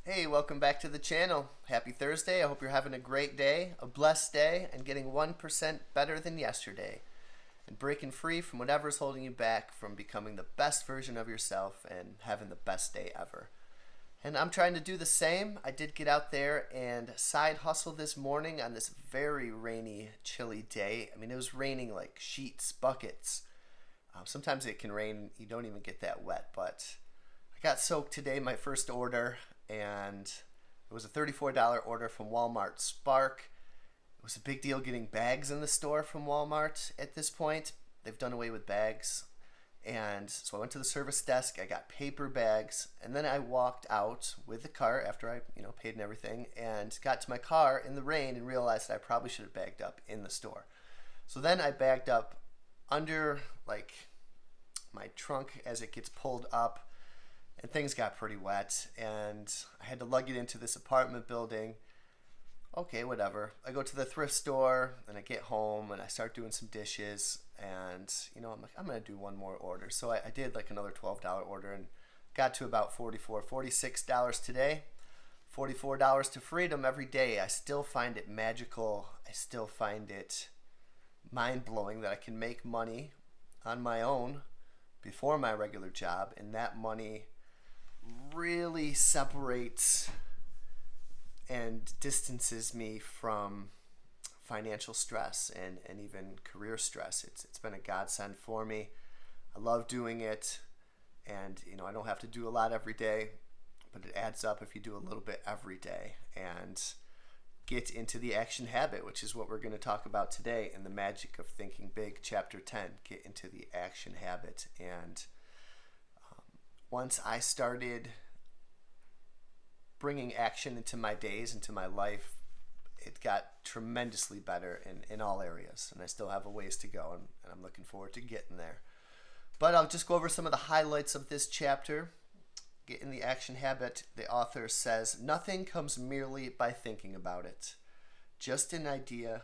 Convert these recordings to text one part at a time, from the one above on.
Hey, welcome back to the channel. Happy Thursday. I hope you're having a great day, a blessed day, and getting 1% better than yesterday. And breaking free from whatever's holding you back from becoming the best version of yourself and having the best day ever. And I'm trying to do the same. I did get out there and side hustle this morning on this very rainy, chilly day. I mean, it was raining like sheets, buckets. Sometimes it can rain, you don't even get that wet, but I got soaked today, my first order, and it was a $34 order from Walmart Spark. It was a big deal getting bags in the store from Walmart at this point. They've done away with bags. And so I went to the service desk, I got paper bags, and then I walked out with the cart after I, paid and everything, and got to my car in the rain and realized that I probably should have bagged up in the store. So then I bagged up under my trunk as it gets pulled up, and things got pretty wet, and I had to lug it into this apartment building. Okay, whatever. I go to the thrift store, and I get home, and I start doing some dishes, and I'm like, I'm gonna do one more order. So I did like another $12 order, and got to about $46 today. $44 to freedom every day. I still find it magical. I still find it mind-blowing that I can make money on my own before my regular job, and that money really separates and distances me from financial stress and even career stress. It's been a godsend for me. I love doing it, and I don't have to do a lot every day, but it adds up if you do a little bit every day and get into the action habit, which is what we're going to talk about today in the Magic of Thinking Big, Chapter 10. Get into the action habit. And once I started bringing action into my days, into my life, it got tremendously better in all areas. And I still have a ways to go, and I'm looking forward to getting there. But I'll just go over some of the highlights of this chapter. Get in the action habit. The author says, nothing comes merely by thinking about it. Just an idea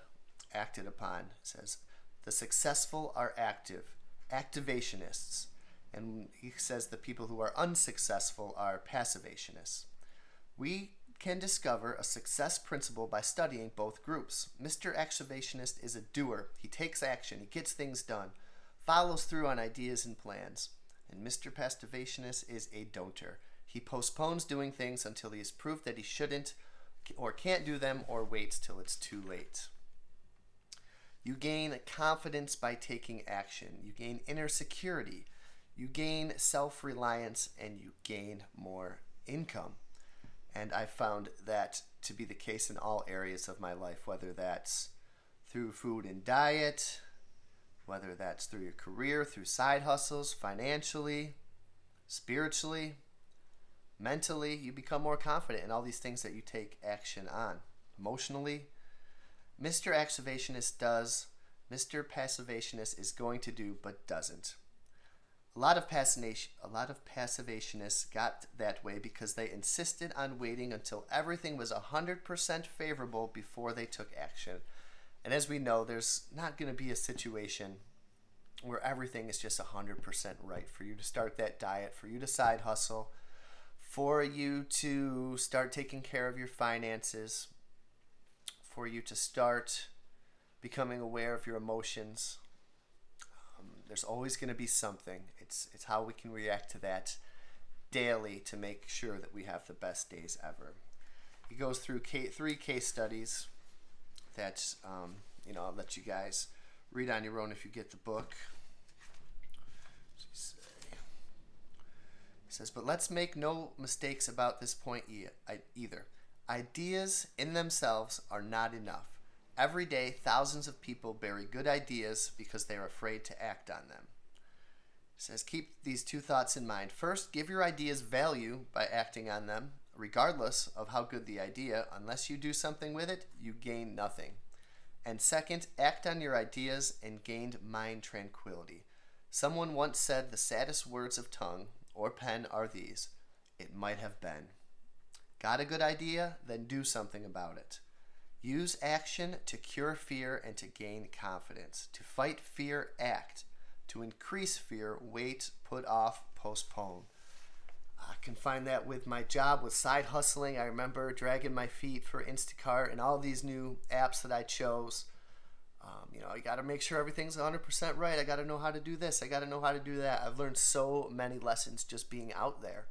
acted upon. It says, the successful are active, activationists. And he says the people who are unsuccessful are passivationists. We can discover a success principle by studying both groups. Mr. Activationist is a doer. He takes action. He gets things done. Follows through on ideas and plans. And Mr. Passivationist is a don'ter. He postpones doing things until he is proved that he shouldn't or can't do them, or waits till it's too late. You gain confidence by taking action. You gain inner security. You gain self-reliance, and you gain more income. And I found that to be the case in all areas of my life, whether that's through food and diet, whether that's through your career, through side hustles, financially, spiritually, mentally. You become more confident in all these things that you take action on. Emotionally, Mr. Activationist does, Mr. Passivationist is going to do but doesn't. A lot of passivationists got that way because they insisted on waiting until everything was 100% favorable before they took action. And as we know, there's not going to be a situation where everything is just 100% right for you to start that diet, for you to side hustle, for you to start taking care of your finances, for you to start becoming aware of your emotions. There's always going to be something. It's how we can react to that daily to make sure that we have the best days ever. He goes through three case studies that I'll let you guys read on your own if you get the book. He says, but let's make no mistakes about this point either. Ideas in themselves are not enough. Every day, thousands of people bury good ideas because they are afraid to act on them. He says, keep these two thoughts in mind. First, give your ideas value by acting on them, regardless of how good the idea. Unless you do something with it, you gain nothing. And second, act on your ideas and gain mind tranquility. Someone once said the saddest words of tongue or pen are these: it might have been. Got a good idea? Then do something about it. Use action to cure fear and to gain confidence. To fight fear, act. To increase fear, wait, put off, postpone. I can find that with my job, with side hustling. I remember dragging my feet for Instacart and all these new apps that I chose. You got to make sure everything's 100% right. I got to know how to do this. I got to know how to do that. I've learned so many lessons just being out there,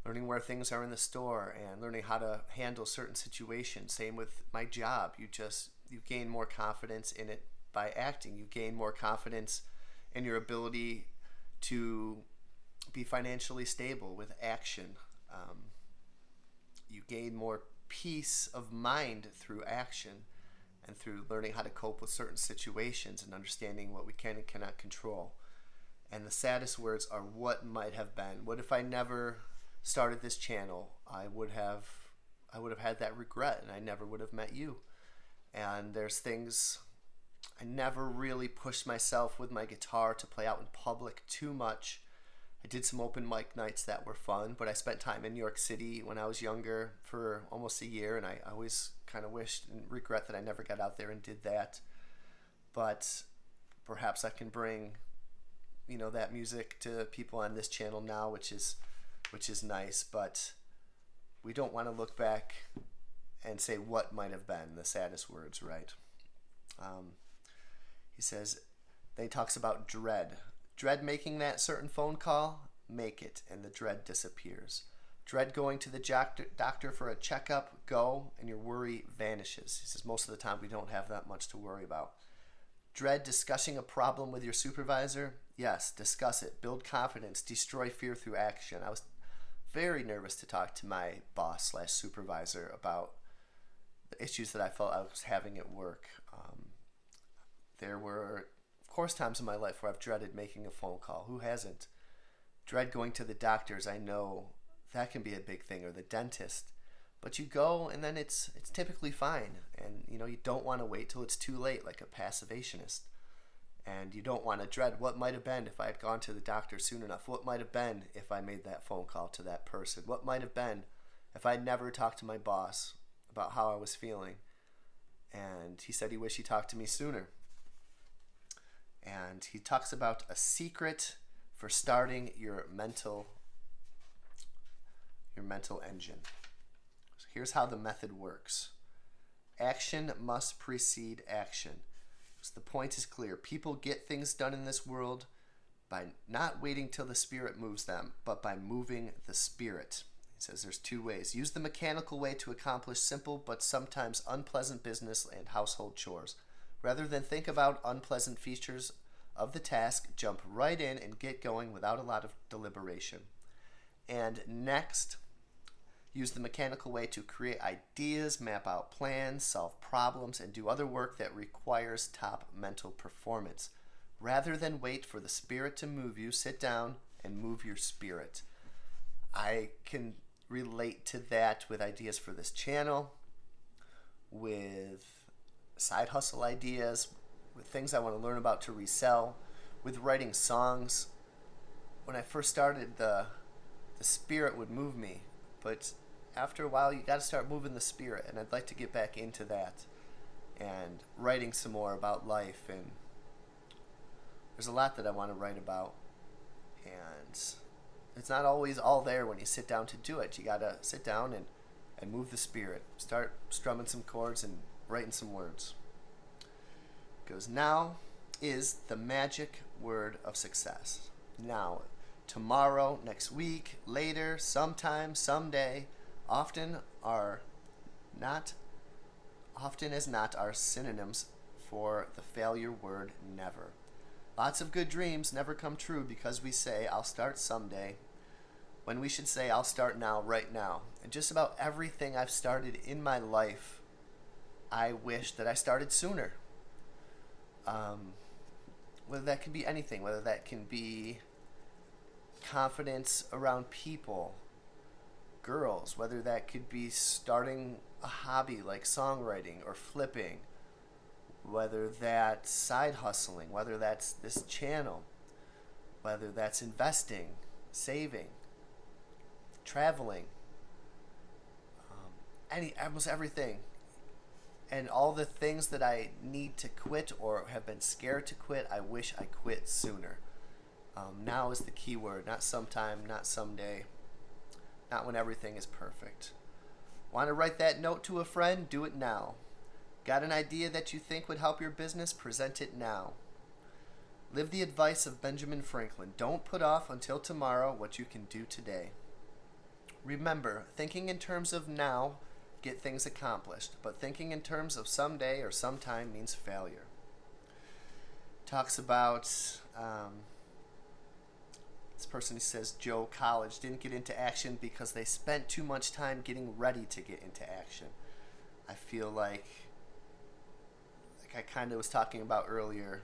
learning where things are in the store and learning how to handle certain situations. Same with my job. You gain more confidence in it by acting. You gain more confidence in your ability to be financially stable with action. You gain more peace of mind through action and through learning how to cope with certain situations and understanding what we can and cannot control. And the saddest words are what might have been. What if I never started this channel? I would have had that regret, and I never would have met you. And there's things, I never really pushed myself with my guitar to play out in public too much. I did some open mic nights that were fun, but I spent time in New York City when I was younger for almost a year, and I always kind of wished and regret that I never got out there and did that. But perhaps I can bring, that music to people on this channel now, which is nice. But we don't want to look back and say what might have been, the saddest words, right? He says, then he talks about dread. Dread making that certain phone call, make it, and the dread disappears. Dread going to the doctor for a checkup, go, and your worry vanishes. He says most of the time we don't have that much to worry about. Dread discussing a problem with your supervisor, yes, discuss it. Build confidence, destroy fear through action. I was very nervous to talk to my boss/supervisor about the issues that I felt I was having at work. There were, of course, times in my life where I've dreaded making a phone call. Who hasn't? Dread going to the doctors. I know that can be a big thing, or the dentist. But you go, and then it's typically fine. And, you don't want to wait till it's too late, like a passivationist. And you don't want to dread what might have been if I had gone to the doctor soon enough. What might have been if I made that phone call to that person? What might have been if I never talked to my boss about how I was feeling? And he said he wished he talked to me sooner. And he talks about a secret for starting your mental engine. So here's how the method works. Action must precede action. So the point is clear. People get things done in this world by not waiting till the spirit moves them, but by moving the spirit. He says there's two ways. Use the mechanical way to accomplish simple but sometimes unpleasant business and household chores. Rather than think about unpleasant features of the task, jump right in and get going without a lot of deliberation. And next, use the mechanical way to create ideas, map out plans, solve problems, and do other work that requires top mental performance. Rather than wait for the spirit to move you, sit down and move your spirit. I can relate to that with ideas for this channel, with side hustle ideas, with things I want to learn about to resell, with writing songs. When I first started, the spirit would move me, but after a while you got to start moving the spirit, and I'd like to get back into that and writing some more about life. And there's a lot that I want to write about, and it's not always all there when you sit down to do it. You got to sit down and move the spirit. Start strumming some chords and writing some words. It goes, now is the magic word of success. Now, tomorrow, next week, later, sometime, someday, often as not are synonyms for the failure word never. Lots of good dreams never come true because we say, I'll start someday, when we should say, I'll start now, right now. And just about everything I've started in my life, I wish that I started sooner. Whether that can be anything, whether that can be confidence around people, girls, whether that could be starting a hobby like songwriting or flipping, whether that's side hustling, whether that's this channel, whether that's investing, saving, traveling, almost everything. And all the things that I need to quit or have been scared to quit, I wish I quit sooner. Now is the key word, not sometime, not someday. not when everything is perfect. Want to write that note to a friend? Do it now. Got an idea that you think would help your business? Present it now. Live the advice of Benjamin Franklin. Don't put off until tomorrow what you can do today. Remember, thinking in terms of now get things accomplished, but thinking in terms of someday or sometime means failure. Talks about this person who says Joe College didn't get into action because they spent too much time getting ready to get into action. I feel like I kind of was talking about earlier,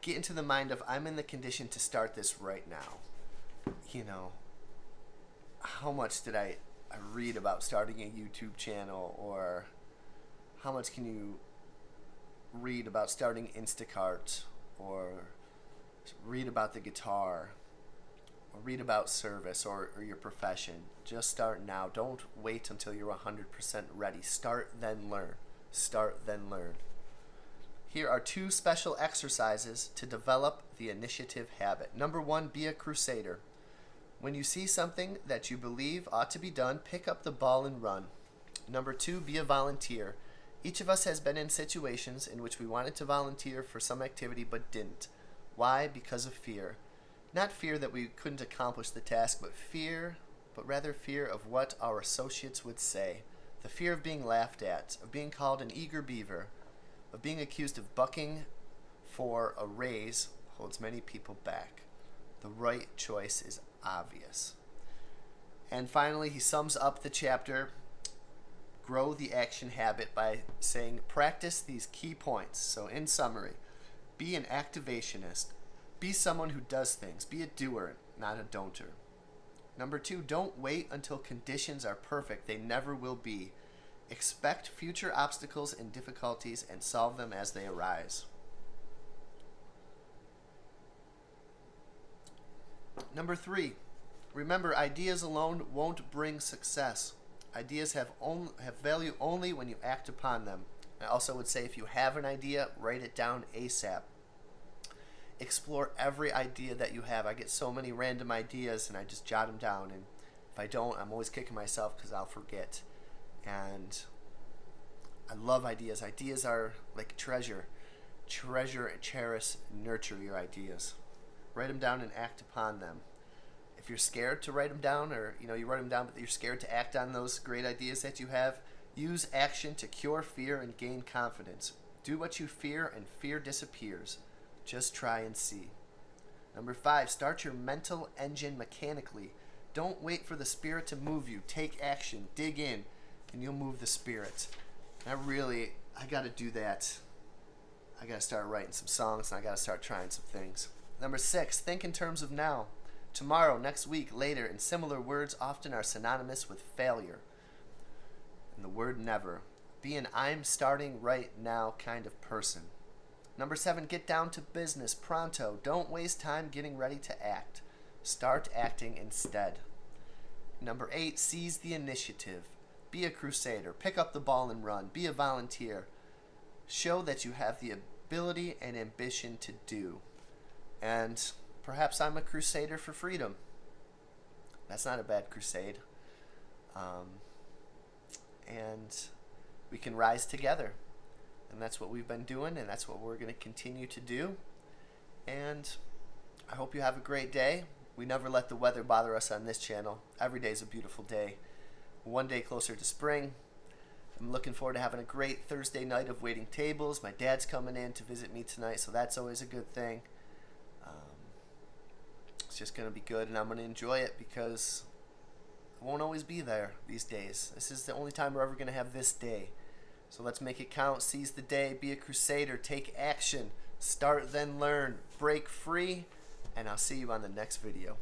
get into the mind of I'm in the condition to start this right now. You know, how much did I read about starting a YouTube channel, or how much can you read about starting Instacart, or read about the guitar, or read about service or your profession. Just start now. Don't wait until you're 100% ready. Start, then learn. Start, then learn. Here are 2 special exercises to develop the initiative habit. Number 1, be a crusader. When you see something that you believe ought to be done, pick up the ball and run. Number 2, be a volunteer. Each of us has been in situations in which we wanted to volunteer for some activity but didn't. Why? Because of fear. Not fear that we couldn't accomplish the task, but rather fear of what our associates would say. The fear of being laughed at, of being called an eager beaver, of being accused of bucking for a raise holds many people back. The right choice is obvious. And finally, he sums up the chapter, Grow the Action Habit, by saying, practice these key points. So in summary, be an activationist. Be someone who does things. Be a doer, not a don'ter. Number 2, don't wait until conditions are perfect. They never will be. Expect future obstacles and difficulties and solve them as they arise. Number 3, remember, ideas alone won't bring success. Ideas have value only when you act upon them. I also would say, if you have an idea, write it down ASAP. Explore every idea that you have. I get so many random ideas and I just jot them down, and if I don't, I'm always kicking myself because I'll forget. And I love ideas. Ideas are like treasure. Treasure, cherish, nurture your ideas. Write them down and act upon them. If you're scared to write them down, or you write them down but you're scared to act on those great ideas that you have, use action to cure fear and gain confidence. Do what you fear and fear disappears. Just try and see. Number 5, start your mental engine mechanically. Don't wait for the spirit to move you. Take action. Dig in, and you'll move the spirit. I got to do that. I got to start writing some songs, and I got to start trying some things. Number 6, think in terms of now. Tomorrow, next week, later, and similar words often are synonymous with failure. And the word never. Be an I'm starting right now kind of person. Number 7, get down to business pronto. Don't waste time getting ready to act. Start acting instead. Number 8, seize the initiative. Be a crusader. Pick up the ball and run. Be a volunteer. Show that you have the ability and ambition to do. And perhaps I'm a crusader for freedom. That's not a bad crusade. And we can rise together. And that's what we've been doing, and that's what we're going to continue to do. And I hope you have a great day. We never let the weather bother us on this channel. Every day is a beautiful day. One day closer to spring. I'm looking forward to having a great Thursday night of waiting tables. My dad's coming in to visit me tonight, so that's always a good thing. It's just going to be good, and I'm going to enjoy it because I won't always be there these days. This is the only time we're ever going to have this day. So let's make it count. Seize the day. Be a crusader. Take action. Start, then learn. Break free. And I'll see you on the next video.